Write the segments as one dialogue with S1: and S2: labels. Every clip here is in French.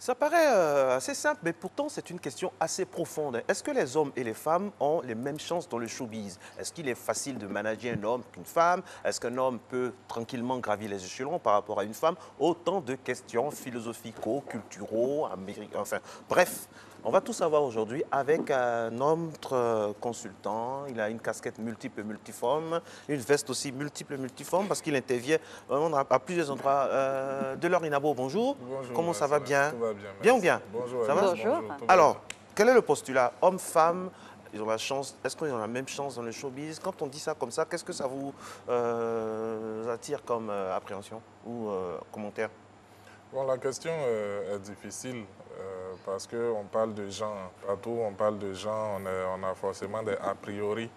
S1: Ça paraît assez simple, mais pourtant c'est une question assez profonde. Est-ce que les hommes et les femmes ont les mêmes chances dans le showbiz? Est-ce qu'il est facile de manager un homme qu'une femme? Est-ce qu'un homme peut tranquillement gravir les échelons par rapport à une femme? Autant de questions philosophico, culturaux, américains, enfin bref. On va tout savoir aujourd'hui avec un homme consultant. Il a une casquette multiple et multiforme, une veste aussi multiple et multiforme parce qu'il intervient à plusieurs endroits. Delors Inabo, bonjour.
S2: Bonjour.
S1: Comment ça va bien?
S2: Tout va bien. Merci.
S1: Bien ou bien?
S2: Bonjour.
S1: Ça va?
S3: Bonjour.
S1: Alors, quel est le postulat? Homme-femme, ils ont la chance. Est-ce qu'ils ont la même chance dans le showbiz? Quand on dit ça comme ça, qu'est-ce que ça vous attire comme appréhension ou commentaire?
S2: Bon, la question est difficile parce qu'on parle de gens. Partout on parle de gens, on a forcément des a priori.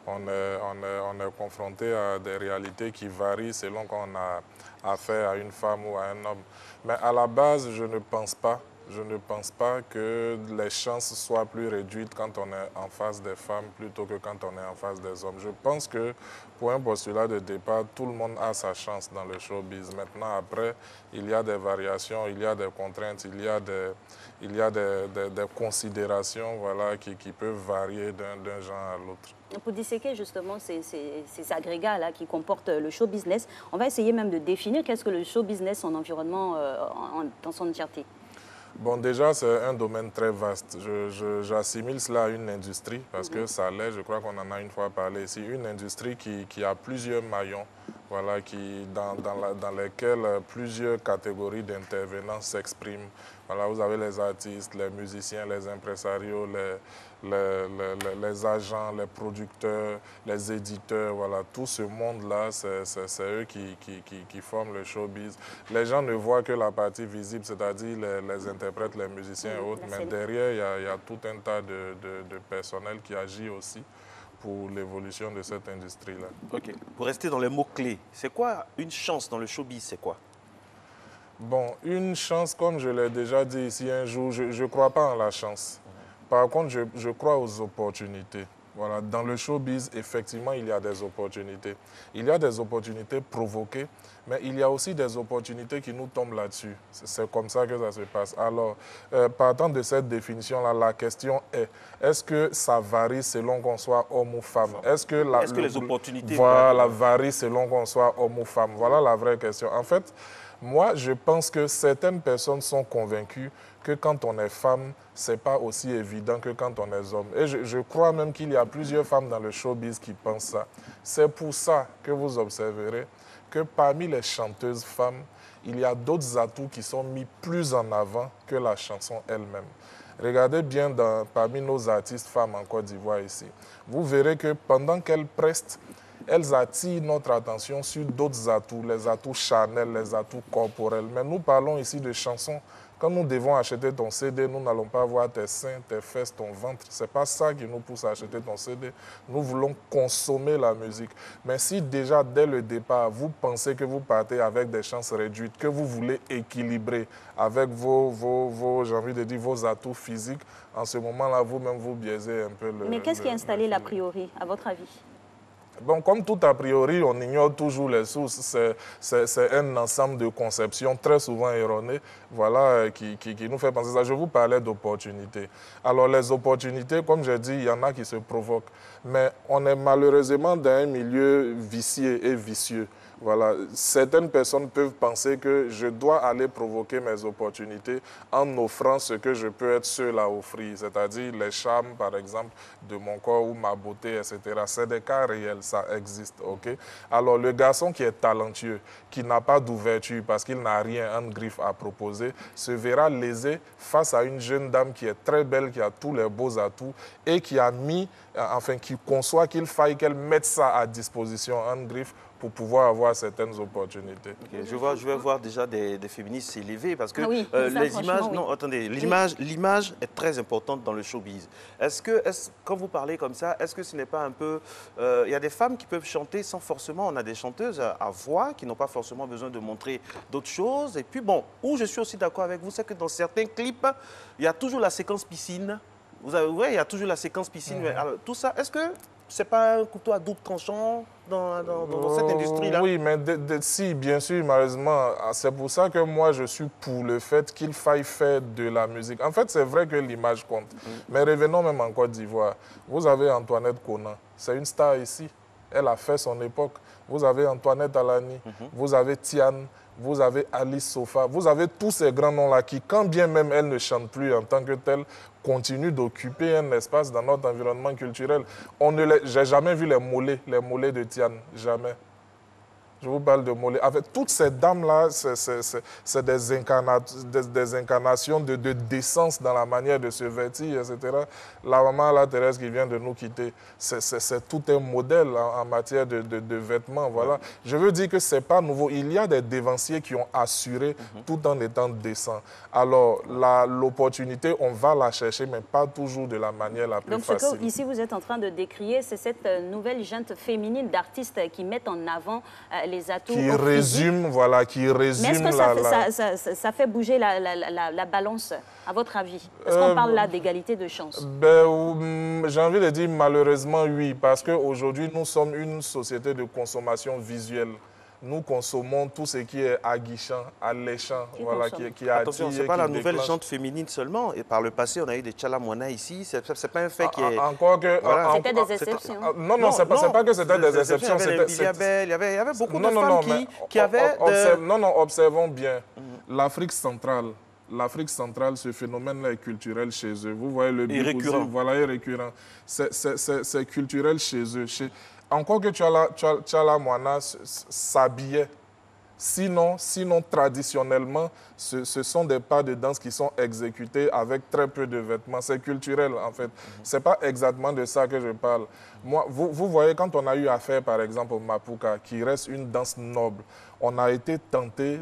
S2: On est confronté à des réalités qui varient selon qu'on a affaire à une femme ou à un homme. Mais à la base, je ne pense pas que les chances soient plus réduites quand on est en face des femmes plutôt que quand on est en face des hommes. Je pense que pour un postulat de départ, tout le monde a sa chance dans le showbiz. Maintenant, après, il y a des variations, il y a des contraintes, il y a des considérations voilà, qui peuvent varier d'un genre à l'autre.
S3: Pour disséquer justement ces agrégats-là qui comportent le show business, on va essayer même de définir qu'est-ce que le show business en environnement dans son entièreté.
S2: Bon, déjà, c'est un domaine très vaste. J'assimile cela à une industrie parce que ça l'est, je crois qu'on en a une fois parlé ici, une industrie qui a plusieurs maillons, voilà, dans lesquels plusieurs catégories d'intervenants s'expriment. Voilà, vous avez les artistes, les musiciens, les impresarios, les agents, les producteurs, les éditeurs, voilà, tout ce monde-là, c'est eux qui forment le showbiz. Les gens ne voient que la partie visible, c'est-à-dire les interprètes, les musiciens et autres, mais derrière, il y a tout un tas de personnel qui agit aussi pour l'évolution de cette industrie-là.
S1: Ok. Pour rester dans les mots-clés, c'est quoi une chance dans le showbiz? C'est quoi?
S2: Bon, une chance, comme je l'ai déjà dit ici un jour, je ne crois pas en la chance. Par contre, je crois aux opportunités. Voilà, dans le showbiz, effectivement, il y a des opportunités. Il y a des opportunités provoquées, mais il y a aussi des opportunités qui nous tombent là-dessus. C'est comme ça que ça se passe. Alors, partant de cette définition-là, la question est-ce que ça varie selon qu'on soit homme ou femme? Est-ce que
S1: les opportunités
S2: varient selon qu'on soit homme ou femme? Voilà la vraie question. En fait, moi, je pense que certaines personnes sont convaincues que quand on est femme, ce n'est pas aussi évident que quand on est homme. Et je crois même qu'il y a plusieurs femmes dans le showbiz qui pensent ça. C'est pour ça que vous observerez que parmi les chanteuses femmes, il y a d'autres atouts qui sont mis plus en avant que la chanson elle-même. Regardez bien parmi nos artistes femmes en Côte d'Ivoire ici. Vous verrez que pendant qu'elles prestent, elles attirent notre attention sur d'autres atouts, les atouts charnels, les atouts corporels. Mais nous parlons ici de chansons. Quand nous devons acheter ton CD, nous n'allons pas voir tes seins, tes fesses, ton ventre. Ce n'est pas ça qui nous pousse à acheter ton CD. Nous voulons consommer la musique. Mais si déjà, dès le départ, vous pensez que vous partez avec des chances réduites, que vous voulez équilibrer avec j'ai envie de dire, vos atouts physiques, en ce moment-là, vous-même, vous biaisez un peu le...
S3: Mais qu'est-ce qui est installé l'a priori, à votre avis?
S2: Bon, comme tout a priori, on ignore toujours les sources. C'est un ensemble de conceptions très souvent erronées, voilà, qui nous fait penser ça. Je vous parlais d'opportunités. Alors, les opportunités, comme j'ai dit, il y en a qui se provoquent. Mais on est malheureusement dans un milieu vicié et vicieux. Voilà. Certaines personnes peuvent penser que je dois aller provoquer mes opportunités en offrant ce que je peux être seul à offrir, c'est-à-dire les charmes, par exemple, de mon corps ou ma beauté, etc. C'est des cas réels, ça existe, ok? Alors, le garçon qui est talentueux, qui n'a pas d'ouverture parce qu'il n'a rien, en griffe à proposer, se verra lésé face à une jeune dame qui est très belle, qui a tous les beaux atouts et qui a mis, enfin, qui conçoit qu'il faille qu'elle mette ça à disposition, en griffe, pour pouvoir avoir certaines opportunités.
S1: Okay. Je vais voir déjà des féministes s'élever parce que
S3: les
S1: images,
S3: oui.
S1: non, attendez, l'image est très importante dans le showbiz. Quand vous parlez comme ça, est-ce que ce n'est pas un peu... Il y a des femmes qui peuvent chanter sans forcément... On a des chanteuses à voix qui n'ont pas forcément besoin de montrer d'autres choses. Et puis bon, où je suis aussi d'accord avec vous, c'est que dans certains clips, il y a toujours la séquence piscine. Vous voyez, il y a toujours la séquence piscine. Alors, tout ça, est-ce que c'est pas un couteau à double tranchant dans cette industrie-là?
S2: Oui, mais si, bien sûr, malheureusement, c'est pour ça que moi, je suis pour le fait qu'il faille faire de la musique. En fait, c'est vrai que l'image compte. Mais revenons même en Côte d'Ivoire. Vous avez Antoinette Konan, c'est une star ici. Elle a fait son époque. Vous avez Antoinette Alani, vous avez Tiane, vous avez Alice Sofa, vous avez tous ces grands noms-là qui, quand bien même elles ne chantent plus en tant que telles, continuent d'occuper un espace dans notre environnement culturel. J'ai jamais vu les mollets de Tiane, jamais. Je vous parle de Mollet. Avec toutes ces dames-là, c'est des incarnations de décence dans la manière de se vêtir, etc. La maman, la Thérèse, qui vient de nous quitter, c'est tout un modèle en matière de vêtements. Voilà. Je veux dire que ce n'est pas nouveau. Il y a des dévanciers qui ont assuré tout en étant décents. Alors, l'opportunité, on va la chercher, mais pas toujours de la manière la plus facile.
S3: Donc, ce que ici vous êtes en train de décrier, c'est cette nouvelle junte féminine d'artistes qui mettent en avant les atouts
S2: qui résume, voilà, qui résume.
S3: Mais est-ce que ça fait bouger la balance, à votre avis? Est-ce qu'on parle là d'égalité de chance?
S2: J'ai envie de dire malheureusement oui, parce qu'aujourd'hui, nous sommes une société de consommation visuelle. Nous consommons tout ce qui est aguichant, alléchant, voilà, qui
S1: attention, ce n'est pas la nouvelle jante féminine seulement. Et par le passé, on a eu des Tchalamouana ici. Ce n'est pas un fait qui est...
S2: Encore que...
S3: Voilà. C'était des exceptions.
S2: Non, c'est pas que c'était des exceptions.
S1: Il y avait beaucoup de femmes qui avaient...
S2: Non, observons bien. L'Afrique centrale, ce phénomène-là est culturel chez eux. Vous voyez le
S1: bip aussi,
S2: voilà, est récurrent. C'est culturel chez eux. Encore que Tchalamouana s'habillait. Sinon, traditionnellement, ce sont des pas de danse qui sont exécutés avec très peu de vêtements. C'est culturel, en fait. Ce n'est pas exactement de ça que je parle. Moi, vous voyez, quand on a eu affaire, par exemple, au Mapuka, qui reste une danse noble, on a été tenté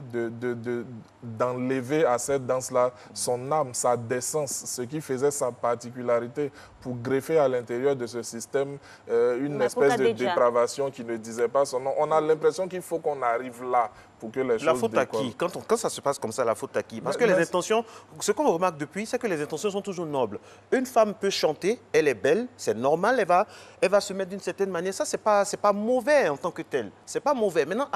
S2: d'enlever à cette danse-là son âme, sa décence, ce qui faisait sa particularité, pour greffer à l'intérieur de ce système une espèce de dépravation qui ne disait pas son nom. On a l'impression qu'il faut qu'on arrive là pour que les choses décollent.
S1: La faute à qui? Quand ça se passe comme ça, la faute à qui? Parce que les intentions, ce qu'on remarque depuis, c'est que les intentions sont toujours nobles. Une femme peut chanter, elle est belle, c'est normal, elle va se mettre d'une certaine manière. Ça, c'est pas mauvais en tant que tel. C'est pas mauvais. Maintenant,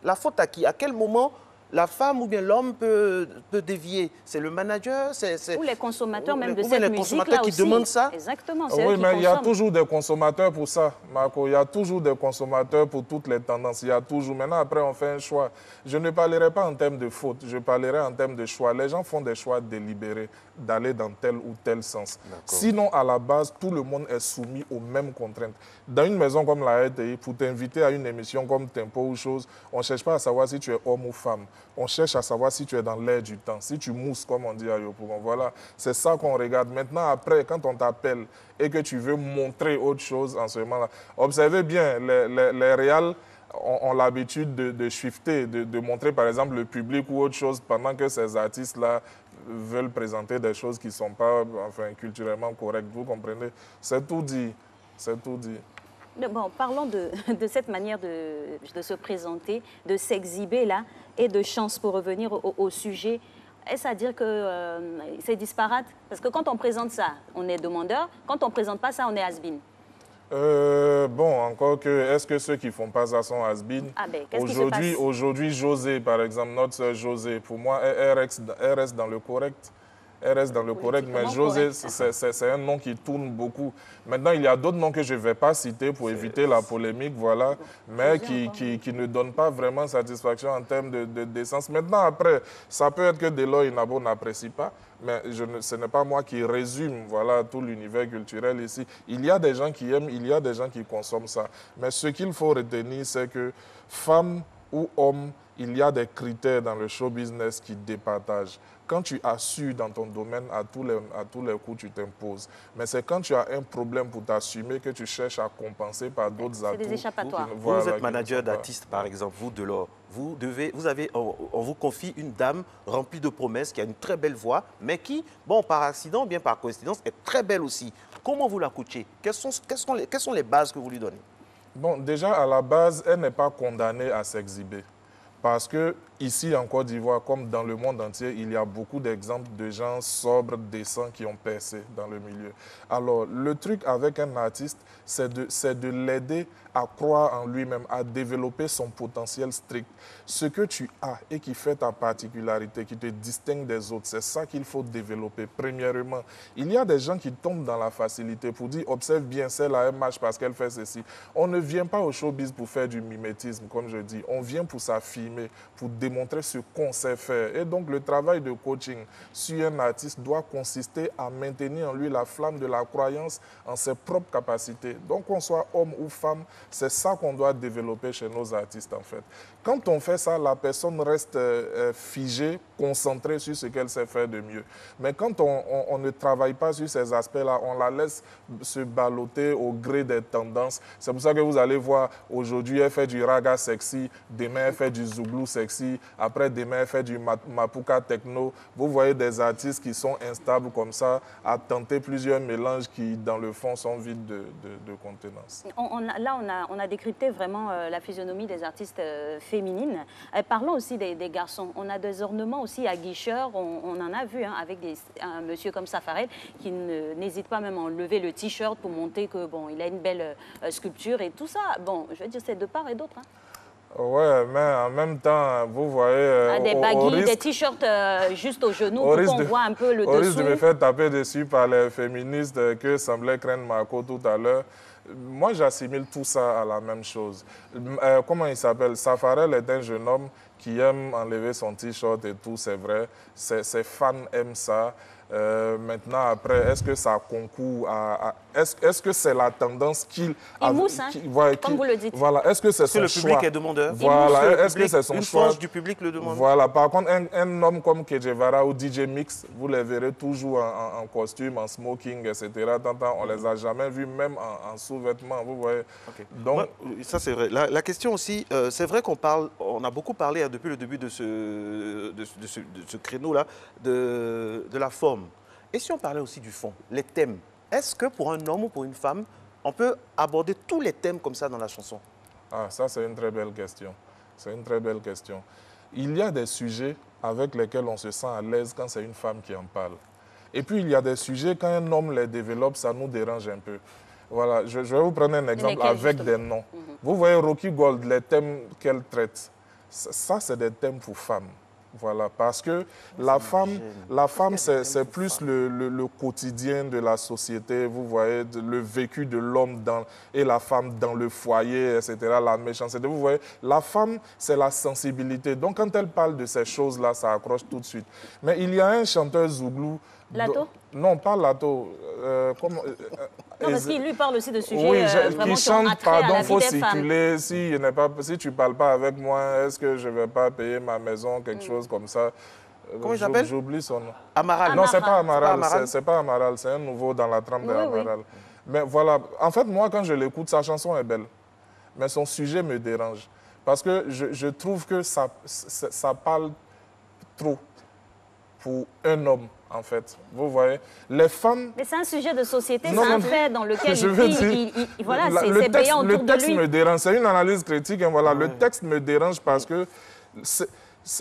S1: la faute à qui? À quel moment la femme ou bien l'homme peut dévier? C'est le manager,
S3: ou les consommateurs même de cette musique-là aussi.
S1: Les consommateurs qui demandent ça.
S3: Exactement,
S2: oui, mais il y a toujours des consommateurs pour ça, Marco. Il y a toujours des consommateurs pour toutes les tendances. Il y a toujours. Maintenant, après, on fait un choix. Je ne parlerai pas en termes de faute, je parlerai en termes de choix. Les gens font des choix délibérés d'aller dans tel ou tel sens. Sinon, à la base, tout le monde est soumis aux mêmes contraintes. Dans une maison comme la RTI, pour t'inviter à une émission comme Tempo ou chose, on ne cherche pas à savoir si tu es homme ou femme. On cherche à savoir si tu es dans l'air du temps, si tu mousses, comme on dit à Yopougon. Voilà, c'est ça qu'on regarde. Maintenant, après, quand on t'appelle et que tu veux montrer autre chose en ce moment-là, observez bien, les réals ont l'habitude de shifter, de montrer, par exemple, le public ou autre chose pendant que ces artistes-là veulent présenter des choses qui ne sont pas culturellement correctes. Vous comprenez? C'est tout dit. C'est tout dit.
S3: Bon, parlons de cette manière de se présenter, de s'exhiber là, et de chance pour revenir au sujet. Est-ce à dire que c'est disparate? Parce que quand on présente ça, on est demandeur. Quand on ne présente pas ça, on est has-been.
S2: Bon, encore que, est-ce que ceux qui ne font pas ça sont has-been? Aujourd'hui, José, par exemple, notre sœur José, pour moi, elle reste dans le correct. Elle reste dans le correct, mais José, c'est un nom qui tourne beaucoup. Maintenant, il y a d'autres noms que je ne vais pas citer pour éviter la polémique, voilà, mais qui ne donnent pas vraiment satisfaction en termes de décence. Maintenant, après, ça peut être que Deloy Nabo n'apprécie pas, mais ce n'est pas moi qui résume, voilà, tout l'univers culturel ici. Il y a des gens qui aiment, il y a des gens qui consomment ça. Mais ce qu'il faut retenir, c'est que femme ou homme, il y a des critères dans le show business qui départagent. Quand tu as su dans ton domaine, à tous les coups, tu t'imposes. Mais c'est quand tu as un problème pour t'assumer que tu cherches à compenser par d'autres atouts.
S3: C'est des échappatoires.
S1: Vous êtes manager d'artistes, par exemple, vous, Delors. On vous confie une dame remplie de promesses, qui a une très belle voix, mais qui, bon, par accident, bien par coïncidence, est très belle aussi. Comment vous la coachez? Quelles sont les bases que vous lui donnez?
S2: Bon, déjà, à la base, elle n'est pas condamnée à s'exhiber. Parce que ici en Côte d'Ivoire, comme dans le monde entier, il y a beaucoup d'exemples de gens sobres, décents qui ont percé dans le milieu. Alors, le truc avec un artiste, c'est de l'aider à croire en lui-même, à développer son potentiel strict. Ce que tu as et qui fait ta particularité, qui te distingue des autres, c'est ça qu'il faut développer. Premièrement, il y a des gens qui tombent dans la facilité pour dire, observe bien, celle-là, elle marche parce qu'elle fait ceci. On ne vient pas au showbiz pour faire du mimétisme, comme je dis. On vient pour s'affirmer, pour démontrer ce qu'on sait faire. Et donc, le travail de coaching sur un artiste doit consister à maintenir en lui la flamme de la croyance en ses propres capacités. Donc, qu'on soit homme ou femme, c'est ça qu'on doit développer chez nos artistes, en fait. Quand on fait ça, la personne reste figée, concentrée sur ce qu'elle sait faire de mieux. Mais quand on ne travaille pas sur ces aspects-là, on la laisse se balloter au gré des tendances. C'est pour ça que vous allez voir, aujourd'hui, elle fait du raga sexy, demain, elle fait du zouglou sexy, après, demain, elle fait du mapuka techno. Vous voyez des artistes qui sont instables comme ça, à tenter plusieurs mélanges qui, dans le fond, sont vides de contenance.
S3: On a décrypté vraiment la physionomie des artistes féminines. Parlons aussi des garçons. On a des ornements aussi à guicheurs. On en a vu avec un monsieur comme Safarel qui n'hésite pas même à enlever le t-shirt pour montrer que bon, il a une belle sculpture et tout ça. Bon, je veux dire, c'est de part et d'autre.
S2: Ouais, mais en même temps, vous voyez...
S3: des baggy, des t-shirts juste au genou pour qu'on voit un peu le dessous.
S2: Au risque de me faire taper dessus par les féministes que semblait craindre Marco tout à l'heure, moi, j'assimile tout ça à la même chose. Comment il s'appelle? Safarel est un jeune homme qui aime enlever son t-shirt et tout, c'est vrai. Ses fans aiment ça. Maintenant, après, est-ce que ça concourt à est-ce que c'est la tendance qu'il...
S3: Il mousse, comme vous le dites.
S2: Voilà, est-ce que c'est son choix?
S1: Le public est demandeur.
S2: Voilà, est-ce que c'est son choix?
S1: Une frange du public le demande.
S2: Voilà, par contre, un homme comme Kejevara ou DJ Mix, vous les verrez toujours en costume, en smoking, etc. On ne les a jamais vus, même en sous-vêtements, vous voyez.
S1: Okay.
S2: Donc,
S1: ça, c'est vrai. La question aussi, c'est vrai on a beaucoup parlé depuis le début de ce créneau-là, de la forme. Et si on parlait aussi du fond, les thèmes, est-ce que pour un homme ou pour une femme, on peut aborder tous les thèmes comme ça dans la chanson?
S2: Ah, ça, c'est une très belle question. C'est une très belle question. Il y a des sujets avec lesquels on se sent à l'aise quand c'est une femme qui en parle. Et puis, il y a des sujets, quand un homme les développe, ça nous dérange un peu. Voilà, je vais vous prendre un exemple avec des noms. Vous voyez Rocky Gold, les thèmes qu'elle traite, ça, c'est des thèmes pour femmes. Voilà, parce que la femme c'est plus le quotidien de la société, vous voyez, le vécu de l'homme et la femme dans le foyer, etc., la méchanceté. Vous voyez, la femme, c'est la sensibilité. Donc, quand elle parle de ces choses-là, ça accroche tout de suite. Mais il y a un chanteur zouglou...
S3: Lato?
S2: Non, pas Lato.
S3: Non, parce qu'il lui parle aussi de sujets vraiment
S2: qui chante, pardon, il faut
S3: circuler.
S2: Si tu ne parles pas avec moi, est-ce que je ne vais pas payer ma maison, quelque chose comme ça.
S1: Comment il s'appelle?
S2: J'oublie son nom.
S1: Amaral.
S2: Non, ce n'est pas Amaral. C'est pas Amaral, c'est un nouveau dans la trame d'Amaral. Oui. Mais voilà, en fait, moi, quand je l'écoute, sa chanson est belle. Mais son sujet me dérange. Parce que je trouve que ça parle trop pour un homme. En fait, vous voyez, les femmes...
S3: Mais c'est un sujet de société, c'est un fait dans lequel
S2: voilà,
S3: c'est payant autour de lui.
S2: Le texte me dérange, c'est une analyse critique, hein, voilà. Le texte me dérange parce que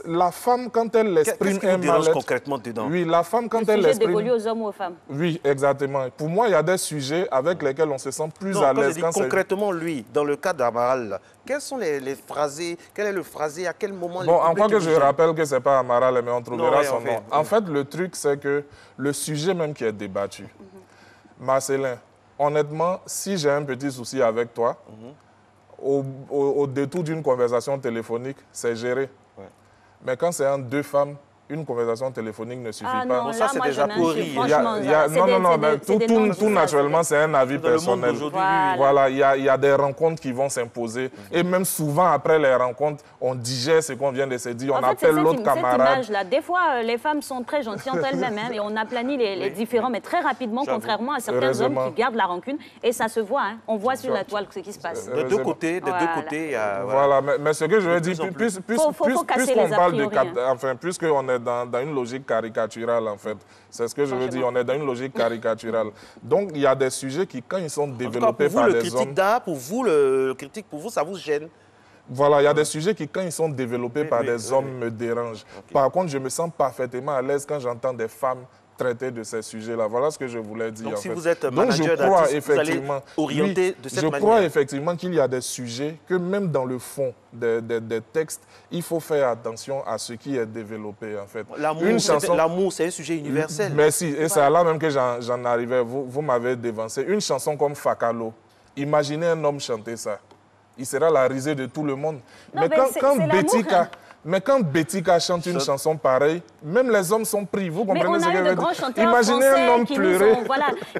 S2: la femme, quand elle exprime un mal-être...
S1: concrètement dedans?
S2: Oui, la femme, quand elle
S3: exprime... Le
S2: sujet
S3: dévolu aux hommes ou aux femmes?
S2: Oui, exactement. Pour moi, il y a des sujets avec lesquels on se sent plus à l'aise.
S1: Concrètement, lui, dans le cas d'Amaral, quels sont les phrasés? Quel est le phrasé? À quel moment?
S2: Bon, encore que je rappelle que ce n'est pas Amaral, mais on trouvera son nom. En fait, le truc, c'est que le sujet même qui est débattu, Marcelin, honnêtement, si j'ai un petit souci avec toi, au détour d'une conversation téléphonique, c'est géré. Mais quand c'est entre deux femmes, une conversation téléphonique ne suffit pas.
S3: Non,
S1: ça, c'est déjà pourri.
S2: Tout naturellement, c'est un avis personnel. Voilà, il y a des rencontres qui vont s'imposer. Et même souvent, après les rencontres, on digère ce qu'on vient de se dire, on appelle l'autre camarade.
S3: Des fois, les femmes sont très gentilles entre elles-mêmes et on aplanit les différends, mais très rapidement, contrairement à certains hommes qui gardent la rancune. Et ça se voit, on voit sur la toile ce qui se passe.
S1: De deux côtés,
S2: voilà, mais ce que je veux dire, puisqu'on parle de... Enfin, puisqu'on est dans une logique caricaturale, en fait. C'est ce que je veux dire. On est dans une logique caricaturale. Donc, il y a des sujets qui, quand ils sont développés par des hommes...
S1: Pour vous, le critique d'art, pour vous, le critique, pour vous, ça vous gêne?
S2: Voilà, il y a des sujets qui, quand ils sont développés par des hommes, me dérangent. Okay. Par contre, je me sens parfaitement à l'aise quand j'entends des femmes traiter de ces sujets-là. Voilà ce que je voulais dire.
S1: Donc,
S2: en
S1: si
S2: fait.
S1: vous êtes manager d'artiste, vous allez orienter de cette manière.
S2: Je crois effectivement qu'il y a des sujets que même dans le fond des textes, il faut faire attention à ce qui est développé, en fait.
S1: L'amour, c'est un sujet universel.
S2: Merci. Et c'est là même que j'en arrivais. Vous m'avez dévancé. Une chanson comme Fakalo, imaginez un homme chanter ça. Il sera la risée de tout le monde.
S3: Non,
S2: mais quand Betika chante une chanson pareille, même les hommes sont pris. Vous comprenez ce que je veux dire? Imaginez un homme pleurer.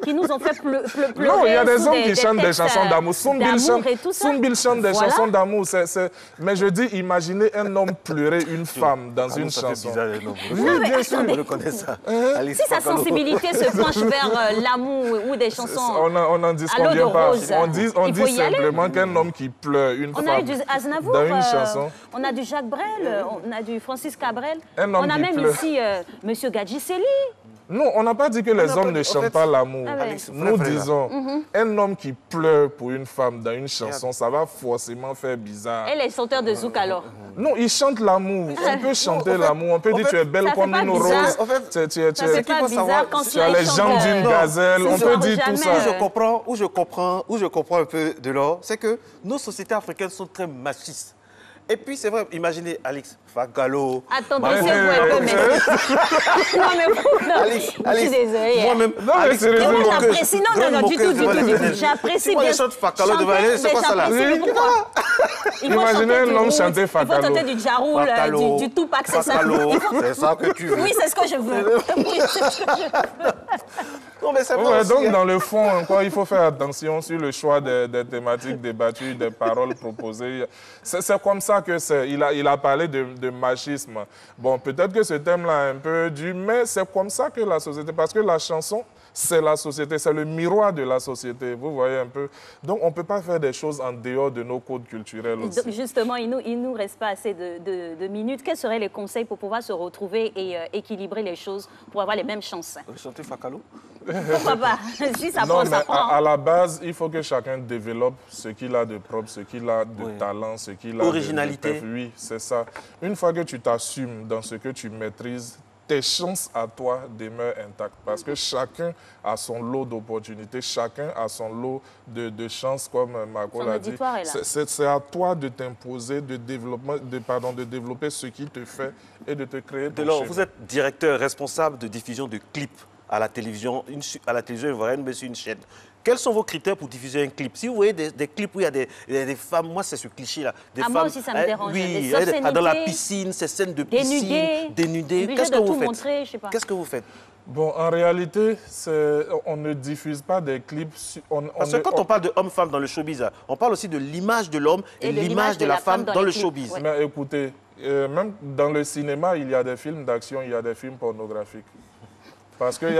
S3: Qui nous ont fait pleurer.
S2: Non, il y a des hommes qui chantent des chansons d'amour. Soumbil chante des chansons d'amour. Mais je dis, imaginez un homme pleurer une femme dans une chanson.
S1: Oui, bien sûr. Je connais ça.
S3: Si sa sensibilité se penche vers l'amour ou des chansons.
S2: On n'en disconvient pas. On dit simplement qu'un homme qui pleure une femme dans une chanson.
S3: On a du Jacques Brel. On a du Francis Cabrel. On a même ici Monsieur Gadjiseli.
S2: Non, on n'a pas dit que les hommes ne chantent pas l'amour. Nous disons, un homme qui pleure pour une femme dans une chanson, ça va forcément faire bizarre.
S3: Et les chanteurs de zouk alors?
S2: Non, ils chantent l'amour. On peut chanter l'amour. On peut dire tu es belle comme une rose.
S3: Ça fait pas bizarre quand
S2: tu as les jambes d'une gazelle. On peut dire tout ça.
S1: Où je comprends un peu de l'or, c'est que nos sociétés africaines sont très machistes. Et puis, c'est vrai, imaginez, Alex, Fakalo.
S3: Attendez, c'est vous un peu, mais... Non, mais vous, non.
S1: Alex,
S3: je suis désolée.
S1: Moi-même,
S2: Alex,
S3: moi, j'apprécie. Non, du tout. J'apprécie bien.
S1: Je chante Fakalo devant elle, c'est quoi ça là?
S2: Imaginez un homme chanter Fakalo.
S3: Il faut chanter du Jaroul, du Tupac, c'est ça?
S1: C'est ça que tu veux.
S3: Oui, c'est ce que je veux.
S1: Non, mais c'est vrai
S2: donc, dans le fond, il faut faire attention sur le choix des thématiques débattues, des paroles proposées. C'est comme ça que c'est. Il a parlé de machisme. Bon, peut-être que ce thème-là est un peu dur, mais c'est comme ça que la société... Parce que la chanson, c'est la société, c'est le miroir de la société, vous voyez un peu. Donc, on ne peut pas faire des choses en dehors de nos codes culturels aussi.
S3: Donc, justement, il nous reste pas assez de minutes. Quels seraient les conseils pour pouvoir se retrouver et équilibrer les choses pour avoir les mêmes chances?
S1: Chanter Fakalo?
S3: Pourquoi pas? Si ça
S2: non,
S3: prend, ça prend.
S2: À la base, il faut que chacun développe ce qu'il a de propre, ce qu'il a de talent, ce qu'il a
S1: originalité.
S2: Oui, c'est ça. Une fois que tu t'assumes dans ce que tu maîtrises, tes chances à toi demeurent intactes. Parce que chacun a son lot d'opportunités, chacun a son lot de chances, comme Marco l'a dit. C'est à toi de t'imposer, de développer ce qui te fait et de te créer ton chemin.
S1: Vous êtes directeur responsable de diffusion de clips à la télévision ivoirienne, mais sur une chaîne. Quels sont vos critères pour diffuser un clip? Si vous voyez des clips où il y a des femmes, moi c'est ce cliché-là.
S3: Moi aussi ça me dérange.
S1: Oui, dans la piscine, ces scènes de piscine, dénudées. Qu'est-ce que vous faites? Qu'est-ce que vous faites?
S2: Bon, en réalité, on ne diffuse pas des clips...
S1: Parce que quand on parle de homme-femme dans le showbiz, on parle aussi de l'image de l'homme et l'image de la femme dans le showbiz.
S2: Mais écoutez, même dans le cinéma, il y a des films d'action, il y a des films pornographiques. Parce qu'il y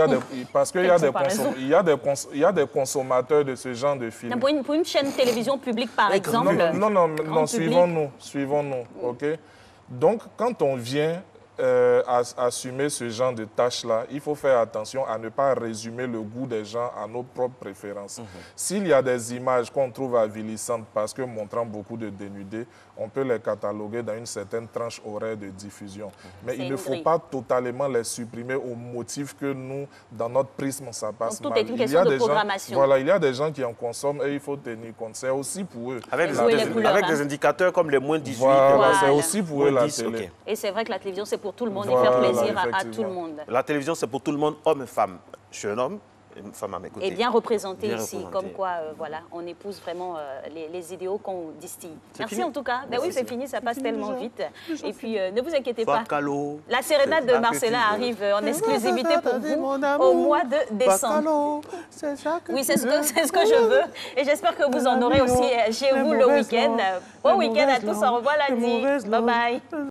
S2: a des consommateurs de ce genre de films.
S3: Pour une chaîne de télévision publique, par exemple.
S2: Non, suivons-nous, ok? Donc, quand on vient assumer ce genre de tâches-là, il faut faire attention à ne pas résumer le goût des gens à nos propres préférences. S'il y a des images qu'on trouve avilissantes parce que montrant beaucoup de dénudés, on peut les cataloguer dans une certaine tranche horaire de diffusion. Mais il ne faut pas totalement les supprimer au motif que nous, dans notre prisme, ça passe mal.
S3: Tout est une question de programmation.
S2: Voilà, il y a des gens qui en consomment et il faut tenir compte. C'est aussi pour eux.
S1: Avec des indicateurs comme les moins 18.
S2: Voilà. C'est aussi pour eux la télé.
S3: Et c'est vrai que la télévision, c'est pour tout le monde et faire plaisir à tout le monde.
S1: La télévision, c'est pour tout le monde, homme et femme. Je suis un homme. Une femme à mes côtés.
S3: Et bien représenté ici, comme quoi, voilà, on épouse vraiment les idéaux qu'on distille. Merci en tout cas. Ben oui, c'est fini, ça passe tellement vite. Et puis, ne vous inquiétez pas. La sérénade de Marcella arrive en exclusivité pour vous au mois de décembre. Oui, c'est ce que je veux. Et j'espère que vous en aurez aussi chez vous le week-end. Bon week-end à tous. Au revoir lundi. Bye bye.